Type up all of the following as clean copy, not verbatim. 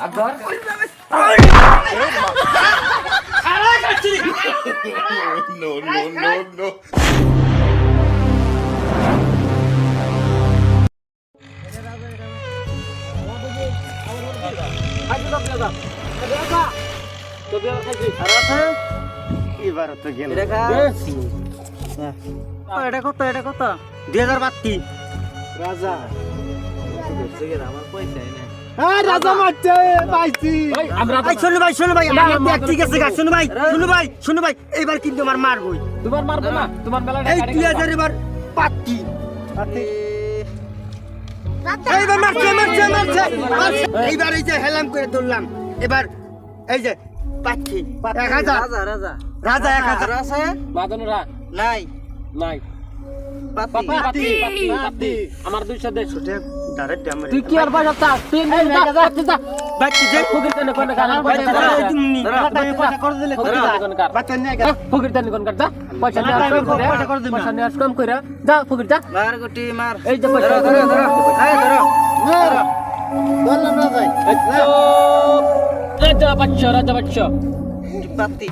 আগর No, no, no, no. এবার তো গেল এটা কত 2032 রাজা আমার পয়সাই না রাজা মারছে পাইছি ভাই শোনো ভাই আমার ব্যাগ ঠিক আছে গা শোনো ভাই এবার কিন্তু আমার মারবই তোমার মারবো না তোমার মেলা এই 2000 এবার পাত্তি এইবার মারছে এইবার এই যে হেলাম করে তুললাম এবার এই যে পাচ্ছি 1000 রাজা রাজা 1000 আছে বাদনরা নাই নাই পাতি পাতি পাতি আমার 200 দেশ ডাইরেক্ট আমার তুই কি আর পয়সা চাস তুই নিয়ে যা বাচ্চি যে ফকির তেনে কোন কার পয়সা করে দিলে কোন কার বাচ্চা নিয়ে ফকির তেনে কোন কার যা পয়সা নিয়ে আসলাম করে পয়সা নিয়ে আসলাম করে যা ফকির যা মার গুটি মার এই যে পয়সা ধরো বললাম না ভাই রাজা বাচ্চ পাতি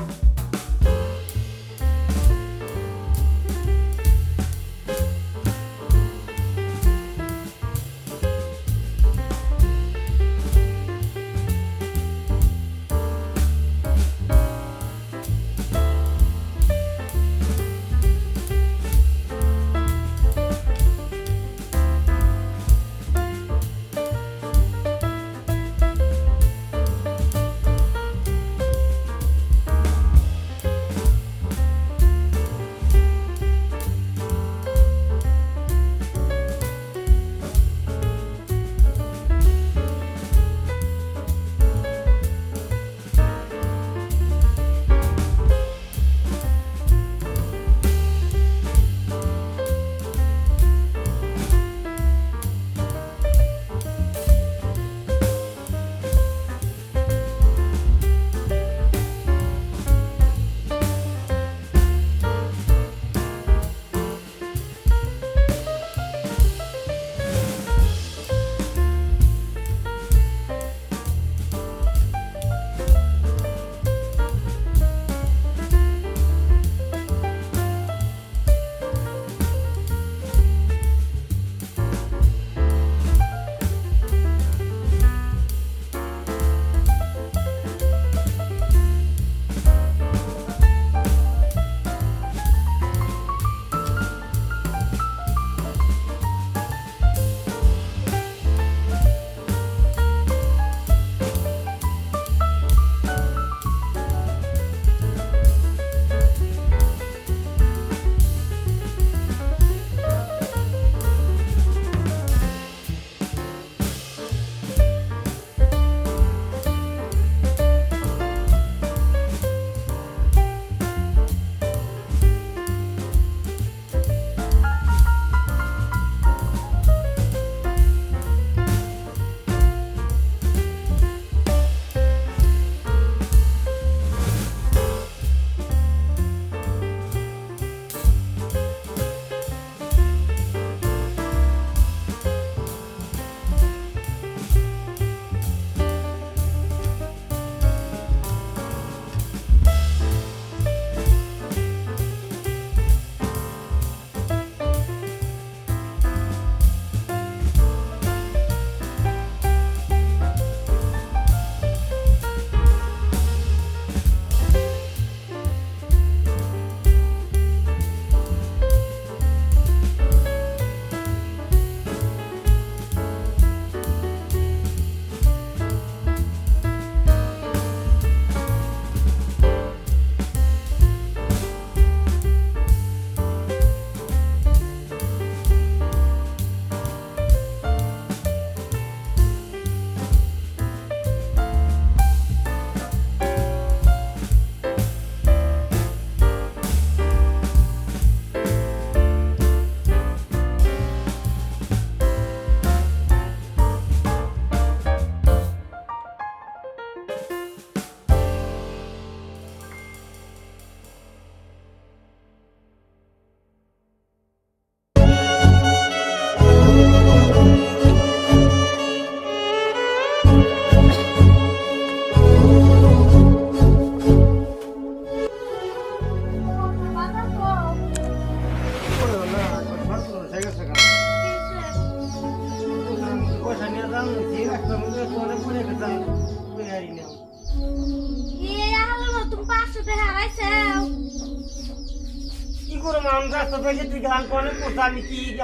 কি করে মাম রাস্তা থেকে তুই গান করে কোথা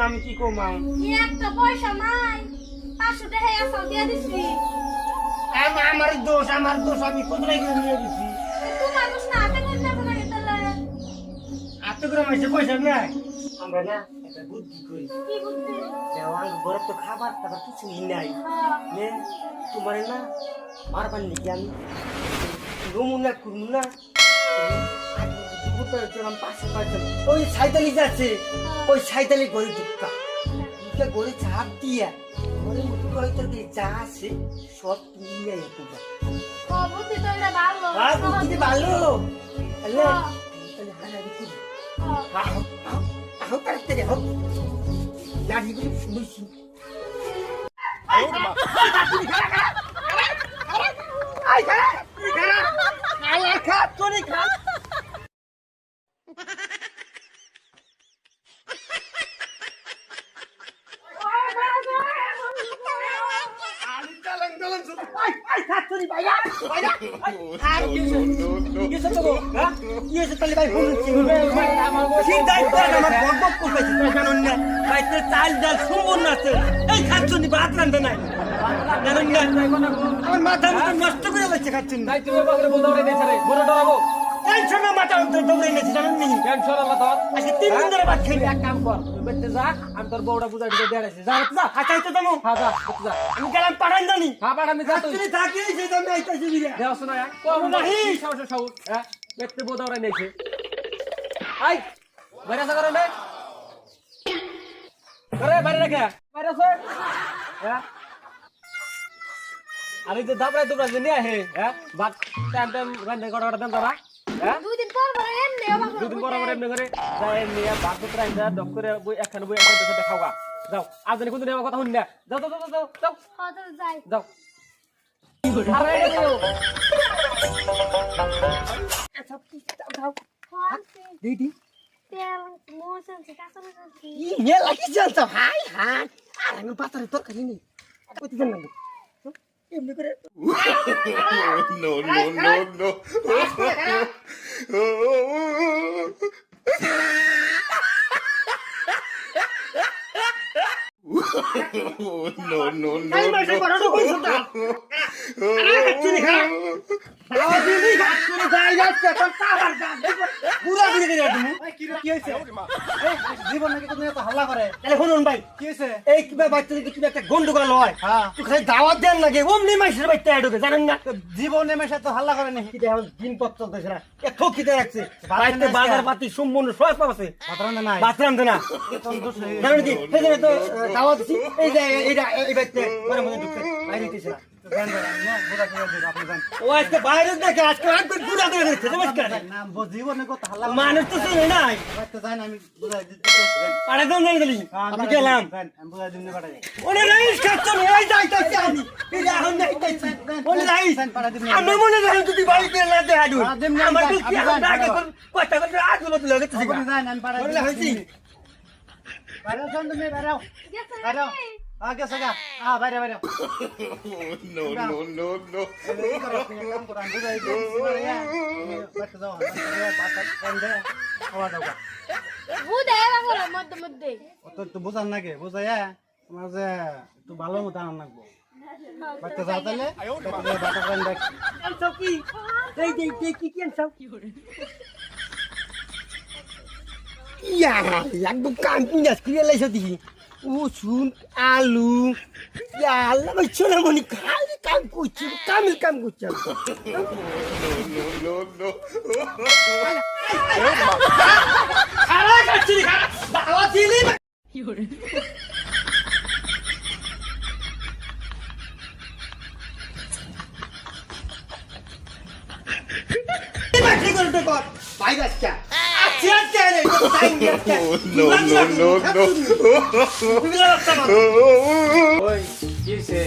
আমি কি কমাম আমার দোষ আমি কোথায় গিয়ে নিয়ে দিছি আত্মগ্রাম এসে পয়সা নাই আমরা না একটা বুদ্ধি করি দেওয়াল ঘরে তো খাবার টাবার কিছুই নাই নে তোমার না মারবার নাকি আমি রমুনা করুন না ওই সাইতালি যাচ্ছে ওই সাইতালি গড়ি ঢুকা গড়ি চাপ দিয়া ঘরে মুখে তোর যা আছে সব নিয়ে পুজো বুদ্ধি ভালো আল্লাহ আহ তাড়াতাড়ি হোক লাঠিগুলো শুনেছি মাথা নষ্ট করে লাগছে খাচ্ছেন তাই তুমি বাগরে বোঝাও রে দেছারে বড় ডরাবো টেনশন না মাথা দৌড়ে এনেছি জানেন নি টেনশন আল্লাহ তো আজকে 3 দিন ধরে ভাত খাই এক কাম কর তুই বেতে যা আমি তোর বউটা বুঝাই দিতে দেড়াইছি যা যা আচ্ছা তো দামো হ্যাঁ যা বেতে যা আমি গেলাম পাঠান জানি খাবার আমি যা তুই তুমি থাকি সেই জন্য আইতাছি বিরা দেও শোনা কম নাহি সাহস সাহস হ্যাঁ বেতে বোঝাও রে নেছে আই বাইরে যা করে নে করে বাইরে রাখা বাইরে আছে হ্যাঁ আরে যে দাবড়াই তোমরা যে নিয়ে আহে হ্যাঁ বাট টাইম রান্না করাটা দেন তোরা হ্যাঁ দুদিন পর এমনি করে যাই নিয়ে ভাত দুটো রান্না ডক করে বই একখানে বই একখানে দেশে খাওয়া যাও আজ জানি কোনদিন আমার কথা শুনি না যাও যাও যাও যাও যাও যাও আরে দিদি ইয়ে লাগি চলতো হাই হাই আর আমি পাতারে তোর খালি নি কইতে দেন না এমনি করে No, no, no, no. No, no, no, এই মাসে বড় কইছ তা আরে কাচ্চি খা দাও দিদি কাচ্চি যাই যাচ্ছে তোর কাবার যা পুরা দিদি রে তুমি কি হয়েছে জীবন নাকি তুমি এত হাল্লা করে তাহলে শুনুন ভাই কি হয়েছে এই কিবা বাচ্চাদের কিবা একটা গন্ডগোল হয় হ্যাঁ তুই খালি দাওয়াত দেন লাগে ওমনি মাইসের বাচ্চা ঢোকে জানেন না জীবনে মেশা তো হাল্লা করে নাকি কিটা এখন দিনপত্র চলতেছে না এত খিদে রাখছে বাড়িতে বাজার পাতি সম্পূর্ণ সব পাচ্ছে বাতরান নাই বাথরাম দেনা জানেন কি সেজন্য তো দাওয়াত দিছি এই যে এইটা এই বাচ্চা ঘরে মধ্যে ঢুকছে বাইরে হইতেছে না ও আজকে বাইরে দেখে আজকে একবার গুড়া করে দিচ্ছে নমস্কার জীবনে কত হাল্লা মানুষ তো শুনে নাই যাই না আমি বুঝাই দিতে পাড়া দাম জানি দিলি আমি গেলাম আমি বুঝাই দিতে পাঠাই ওনে রাইস খাচ্ছ না এই যাইতাছি আমি এই এখন যাইতাছি ওনে রাইস আমার মনে হয় তুই বাড়িতে না দে হাডু আমার তো কি আমরা আগে কথা কথা আজ বলতে লাগতেছি আপনি যান আমি পাঠাই বলে হইছি বাইরে যান তুমি বাইরে বাইরে আগে সগা বাইরে বাইরে no, no, no, no. কাম করান বুঝাই দিতে বাচ্চা যাও বাচ্চা কোন দে খাওয়া দাও অত তো বুঝান নাকি বুঝাইয়া তোমার যে একটু ভালো মতো আনার লাগবো বাচ্চা যাও তাহলে বাচ্চা কোন দেখ সকি এই কি সব ইয়া লাগবো কাম পিনাস ক্রিয়া লাইছ দিহি উসুন আলু ইয়া আল্লাহ ভাই ছোলা মনি খালি কাম করছি কামিল কাম করছি No, no, no. খারাপ করছি দাওয়া দিলি ভাই বাচ্চা আচ্ছা আচ্ছা রে No, no, no, no. ওই কিছে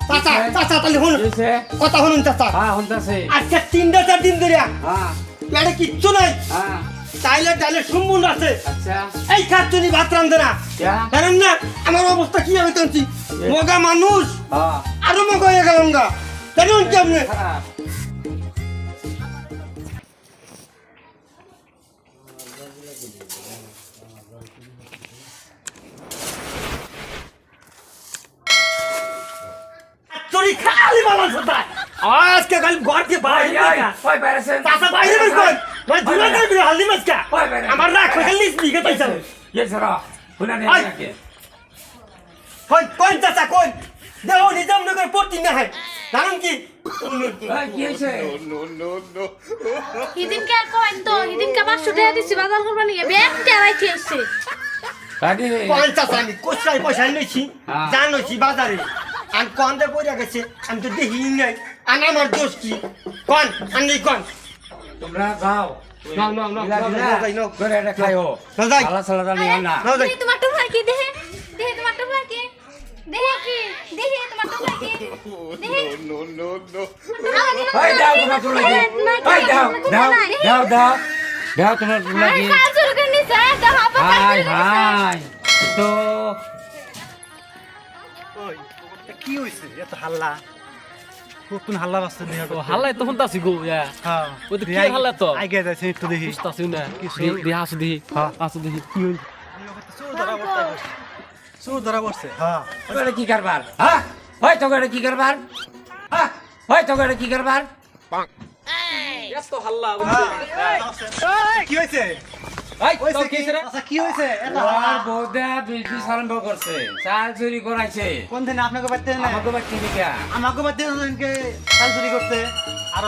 চাচা চাচা তাহলে শুনুন কিছে কথা শুনুন চাচা হ্যাঁ হন্তাছে আচ্ছা 3-4 দিন ধরে হ্যাঁ পেটে কিচ্ছু নাই হ্যাঁ তাইলে তাইলে সম্পূর্ণ আছে আচ্ছা এই খাচ্ছনি ভাত রান্ধে না জানেন না আমার অবস্থা কি হবে জানছি মগা মানুষ আরো মগা হয়ে গেলাম গা জানেন কি আপনি চুরি খালি বালাস হতা আজকে কাল ঘর के बाहर ওই বাইরে চাচা বাইরে বের কর মানে ধুলা করে হালদি মাছকা আমার রাখ খালি স্পিকে পয়সা ये जरा हुना नहीं Ay! आके কোন চাচা কোন দেও নিজাম নগর পড়তি না হয় জানেন কি ये से No, no, no, no. হিদিনকে কইন তো হিদিনকে 500 টাকা দিছি বাজার করবা নিয়ে ব্যাগ টাইতে এসে आगे কোন চাচা আমি কোথায় পয়সা নিয়েছি হ্যাঁ। জানোছি বাজারে আর কোন দে পড়ে গেছে আমি তো দেখি নাই আর আমার দোষ কি কোন আনি কোন তোমরা যাও না না না না করে এটা খাইও না যাই আলা সালাদা নিও না না যাই তোমার টুকরা কি দেহে দেহে তোমার টুকরা কি দেহে কি দেহে তোমার টুকরা কি No, no, no, no. ওই দাও তোমার চুল লাগি ওই দাও দাও দাও দাও দাও তোমার চুল আরে লাগি কাজ শুরু করে নিছে দাও আপা হাই হাই তো ওই কি হইছে এত হাল্লা কোন হাল্লা বাজছে নিয়ে তো হাল্লাই তো শুনতাছি গো ইয়া হ্যাঁ ওই তো কি হাল্লা তো আগে যাইছে একটু দেখি বুঝতাছি না কিছু? দি হাসু দি হ্যাঁ। হাসু দি কি হইল চোর ধরা পড়ছে হ্যাঁ তোরে কি কারবার হ্যাঁ ওই তো করে কি কারবার হ্যাঁ ওই তো করে কি কারবার এত হাল্লা কি হইছে এই হইছে তো কি কি রে আচ্ছা কি হইছে এত আর হাল্লা বউদা বিজনেস আরম্ভ করছে চাল চুরি করাইছে কোন দিন আপনাকে বাড়তে না আমাকে বাচ্চা দিকা আমাকে বাড়তে দিনকে চাল চুরি করতে আর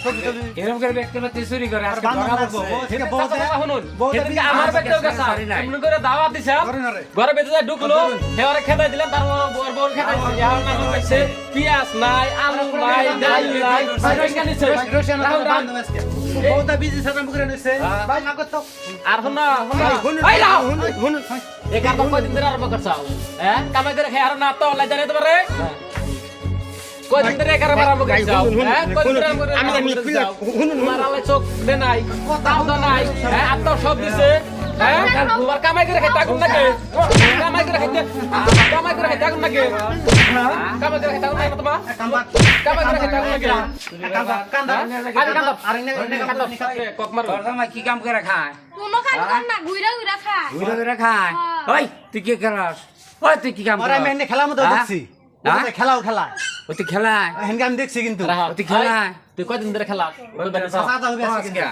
সবজি টবজি এরকম করে ব্যক্তি বাচ্চা চুরি করে আর আজকে বান্ধব ধরা লাগবো পড়ছে সেটা বলতে শুনুন বউদের এদিকে আমার বেটাও গেছে পারি নাই। এমন করে দাওয়াত দিছা করে না রে। ঘরে বেঁচে যায় ঢুকলো হেওয়ারে খেদাই দিলাম তারপর বউর বউর খেদাই দিলাম ইয়ার না হইছে পিয়াজ নাই আলু নাই ডাল নাই সরকার নিছে বউটা বিজি সারা মুখে নিছে ভাই না করতো আর হনা এই লাও এই কাম কয়দিন ধরে আরম্ভ করছাও হ্যাঁ কামাই করে খাই আর না তো লাই জানে তোমারে কয়দিন ধরে একারে আরম্ভ করছাও হ্যাঁ কয়দিন ধরে আমি তোমার আলাই চোখ দে নাই তাও তো নাই হ্যাঁ আর তো সব দিছে হ্যাঁ তোমার কামাই করে খাইতে আগুন নাকি কামাই করে খাইতে আগুন নাকি কামাই করে খাইতে আগুন নাকি তোমার কামাই করে খাইতে আগুন নাকি কান্দা আরে কান্দা আর এনে কক মারো তোর জামাই কি কাম করে খায় কোনো কাজ কর না ঘুরা ঘুরা খা ঘুরে ঘুরে খায় ওই তুই কি করাস ওই তুই কি কাম ওরা আমি করাস এনে খেলার মতো হ্যাঁ? দেখছি হ্যাঁ? ওদের খেলাও খেলা ওই তুই খেলায় হেনকে আমি দেখছি কিন্তু তুই খেলায় তুই কয়দিন ধরে খেলা চাচা হবে আজকে কিন্তু।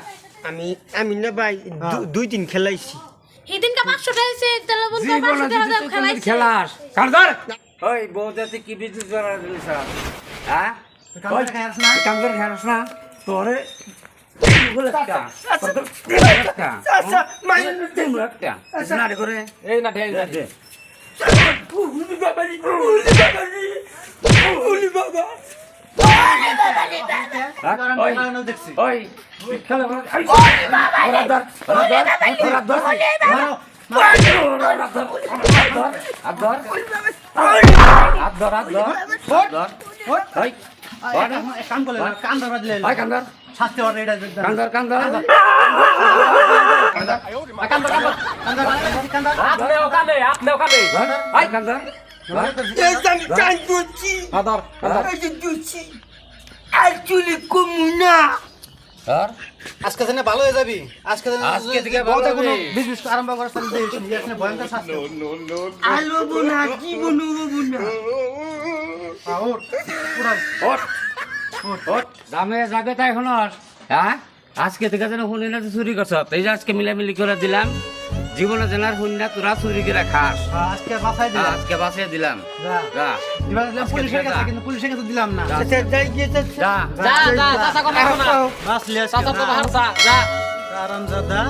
আমি না ভাই দুই দিন খেলাইছি হিদিনকে 500 টাকা দিছে তাহলে বলতো 500 টাকা দাও খেলাইছে খেলাস কারদার ওই বউদাতে কি বিদ্যুৎ করা দিলিস হ্যাঁ কাম করে খাইছ না? কাম করে খাস না তোরে চাচা মাই না রে করে এই না ঢেই না দে উলি বাবারি উলি বাবা ওই খেলানো দেখছি ওই খেলা ওরা ধর কাম করলে কান ধরা দিলে কান্দার শাস্তি হওয়ার এটা দেখতাম কান্দার কান্দার আপনিও কানে ভাই কান্দার আমি চান করছি আদর এই যে দুছি আর চুলি কমুনা ধর আজকে দিনে ভালো হয়ে যাবি আজকে দিনে আজকে থেকে ভালো বলতে কোনো হবে। বিজনেস আরম্ভ করার সাথে দেখিস এখানে ভয়ঙ্কর শাস্তি No, no, no, আলো বোনা জীবন বোনা ওঠ পুরা ওঠ ওঠ দামে যাবে তাই এখন হ্যাঁ আজকে থেকে যেন শুনি না চুরি করছ এই যে আজকে মিলামিলি করে দিলাম জীবনে যেন আর শুনি না তোরা চুরি করে খাস আজকে বাসায় দিলাম আজকে বাঁচিয়ে দিলাম যা যা দিবা দিলাম আজকে পুলিশের যা। কাছে কিন্তু পুলিশের কাছে দিলাম না আচ্ছা যাই গিয়ে যা যা যা চাচা কোন এখন না বাস লিয়ে চাচা তো বাহার যা আরামজাদা